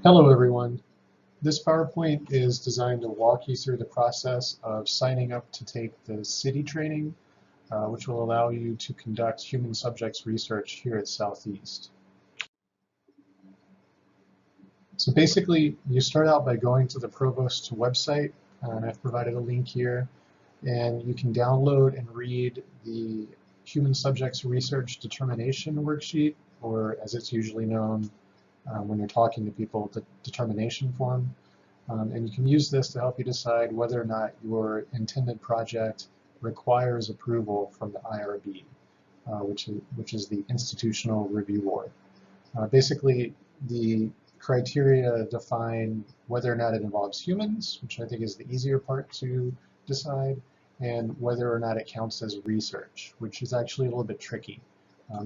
Hello everyone. This PowerPoint is designed to walk you through the process of signing up to take the CITI training, which will allow you to conduct human subjects research here at Southeast. So basically, you start out by going to the Provost's website, and I've provided a link here, and you can download and read the Human Subjects Research Determination Worksheet, or as it's usually known when you're talking to people, the determination form. And you can use this to help you decide whether or not your intended project requires approval from the IRB, which is the Institutional Review Board. Basically, the criteria define whether or not it involves humans, which I think is the easier part to decide, and whether or not it counts as research, which is actually a little bit tricky.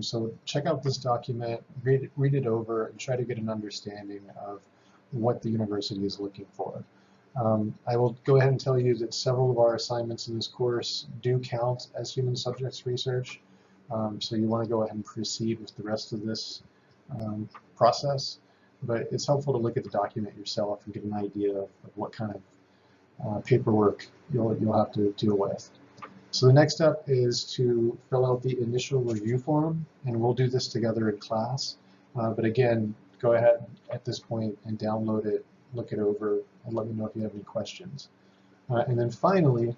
So check out this document, read it over, and try to get an understanding of what the university is looking for. I will go ahead and tell you that several of our assignments in this course do count as human subjects research, so you want to go ahead and proceed with the rest of this process. But it's helpful to look at the document yourself and get an idea of what kind of paperwork you'll have to deal with. So the next step is to fill out the initial review form, and we'll do this together in class. But again, go ahead at this point and download it, look it over, and let me know if you have any questions. And then finally,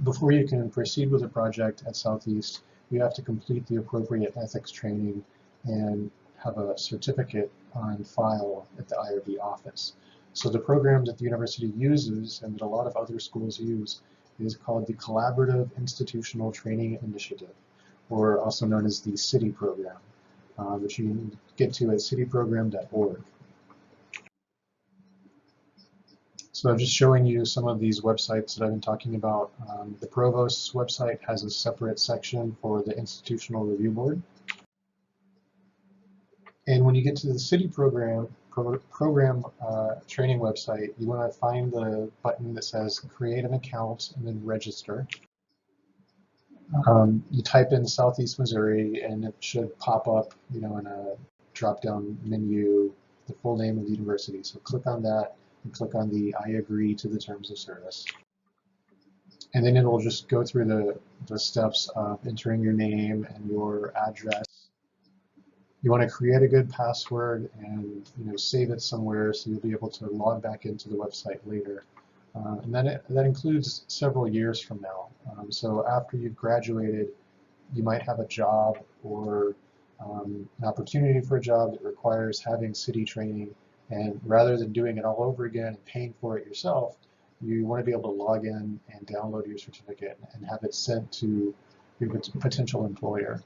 before you can proceed with the project at Southeast, you have to complete the appropriate ethics training and have a certificate on file at the IRB office. So the program that the university uses and that a lot of other schools use is called the Collaborative Institutional Training Initiative, or also known as the CITI program, which you can get to at citiprogram.org. So I'm just showing you some of these websites that I've been talking about. The Provost's website has a separate section for the Institutional Review Board. And when you get to the CITI program training website, you want to find the button that says create an account and then register. You type in Southeast Missouri and it should pop up, in a drop-down menu, the full name of the university. So click on that and click on the I agree to the terms of service. And then it'll just go through the steps of entering your name and your address. You want to create a good password and save it somewhere so you'll be able to log back into the website later. And that includes several years from now. So after you've graduated, you might have a job or an opportunity for a job that requires having CITI training. And rather than doing it all over again and paying for it yourself, you want to be able to log in and download your certificate and have it sent to your potential employer.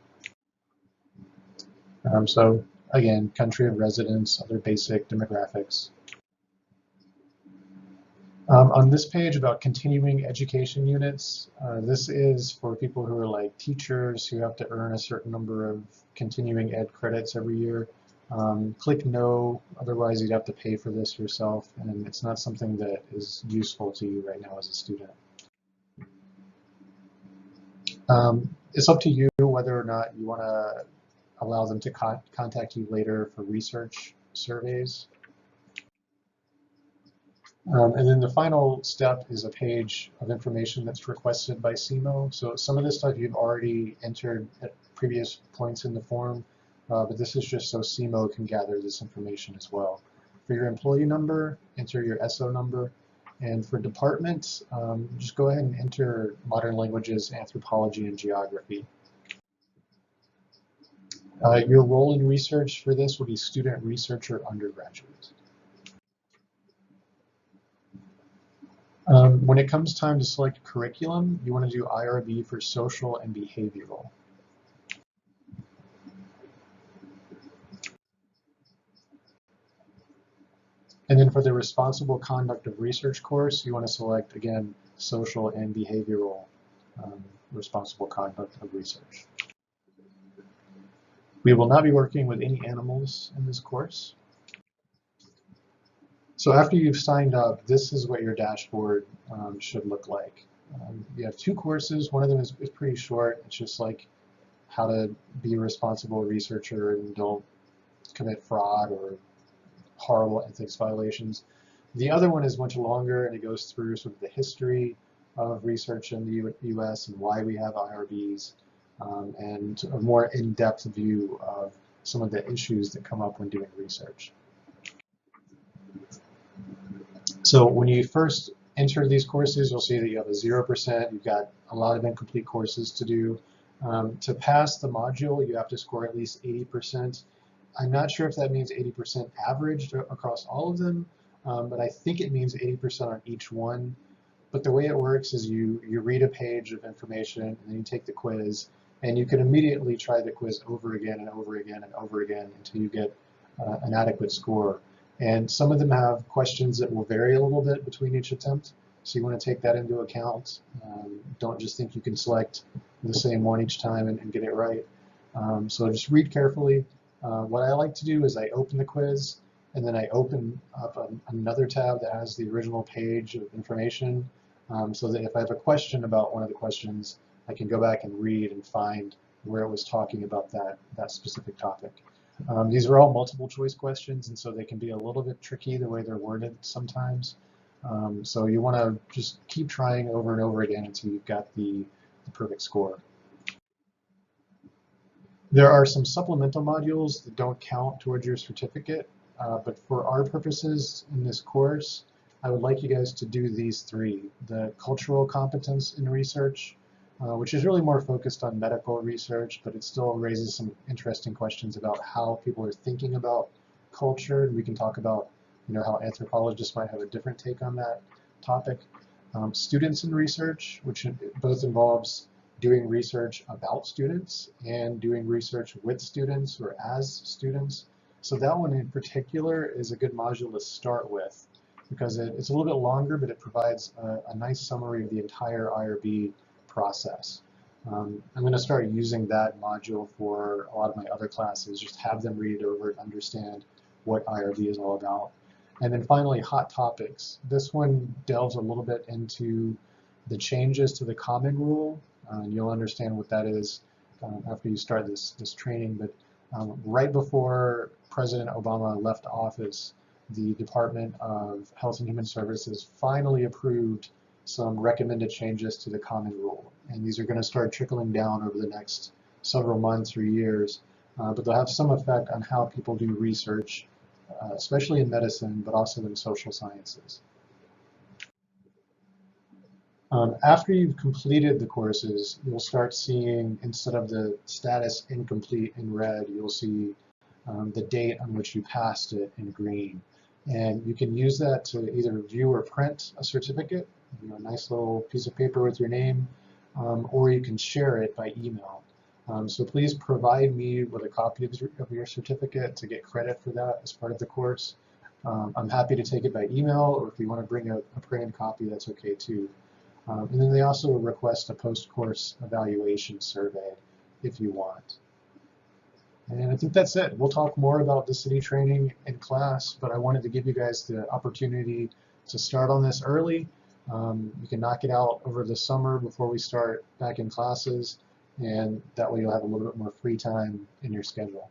So again, country of residence, other basic demographics. On this page about continuing education units, this is for people who are like teachers who have to earn a certain number of continuing ed credits every year. Click no, otherwise you'd have to pay for this yourself, and it's not something that is useful to you right now as a student. It's up to you whether or not you want to allow them to contact you later for research surveys. And then the final step is a page of information that's requested by SEMO. So some of this stuff you've already entered at previous points in the form, but this is just so SEMO can gather this information as well. For your employee number, enter your SO number. And for departments, just go ahead and enter modern languages, anthropology, and geography. Your role in research for this will be student, researcher, undergraduate. When it comes time to select curriculum, you want to do IRB for social and behavioral. And then for the responsible conduct of research course, you want to select, again, social and behavioral responsible conduct of research. We will not be working with any animals in this course. So after you've signed up, this is what your dashboard should look like. You have two courses. One of them is pretty short. It's just like how to be a responsible researcher and don't commit fraud or horrible ethics violations. The other one is much longer, and it goes through sort of the history of research in the US and why we have IRBs, and a more in-depth view of some of the issues that come up when doing research. So when you first enter these courses, you'll see that you have a 0%. You've got a lot of incomplete courses to do. To pass the module, you have to score at least 80%. I'm not sure if that means 80% averaged across all of them, but I think it means 80% on each one. But the way it works is you read a page of information, and then you take the quiz, and you can immediately try the quiz over again and over again and over again until you get an adequate score. And some of them have questions that will vary a little bit between each attempt, so you want to take that into account. Don't just think you can select the same one each time and get it right. So just read carefully. What I like to do is I open the quiz, and then I open up another tab that has the original page of information, so that if I have a question about one of the questions, I can go back and read and find where it was talking about that specific topic. These are all multiple choice questions, and so they can be a little bit tricky the way they're worded sometimes. So you want to just keep trying over and over again until you've got the perfect score. There are some supplemental modules that don't count towards your certificate, but for our purposes in this course, I would like you guys to do these three: the cultural competence in research, which is really more focused on medical research, but it still raises some interesting questions about how people are thinking about culture. And we can talk about, how anthropologists might have a different take on that topic. Students in research, which both involves doing research about students and doing research with students or as students. So that one in particular is a good module to start with, because it's a little bit longer, but it provides a nice summary of the entire IRB process. I'm going to start using that module for a lot of my other classes, just have them read it over and understand what IRB is all about. And then finally, hot topics. This one delves a little bit into the changes to the common rule, and you'll understand what that is after you start this training. But right before President Obama left office, the Department of Health and Human Services finally approved some recommended changes to the common rule. And these are going to start trickling down over the next several months or years, but they'll have some effect on how people do research, especially in medicine, but also in social sciences. After you've completed the courses, you'll start seeing, instead of the status incomplete in red, you'll see the date on which you passed it in green. And you can use that to either view or print a certificate, a nice little piece of paper with your name, or you can share it by email. So please provide me with a copy of your certificate to get credit for that as part of the course. I'm happy to take it by email, or if you want to bring a printed copy, that's okay too. And then they also request a post-course evaluation survey if you want. And I think that's it. We'll talk more about the CITI training in class, but I wanted to give you guys the opportunity to start on this early. You can knock it out over the summer before we start back in classes, and that way you'll have a little bit more free time in your schedule.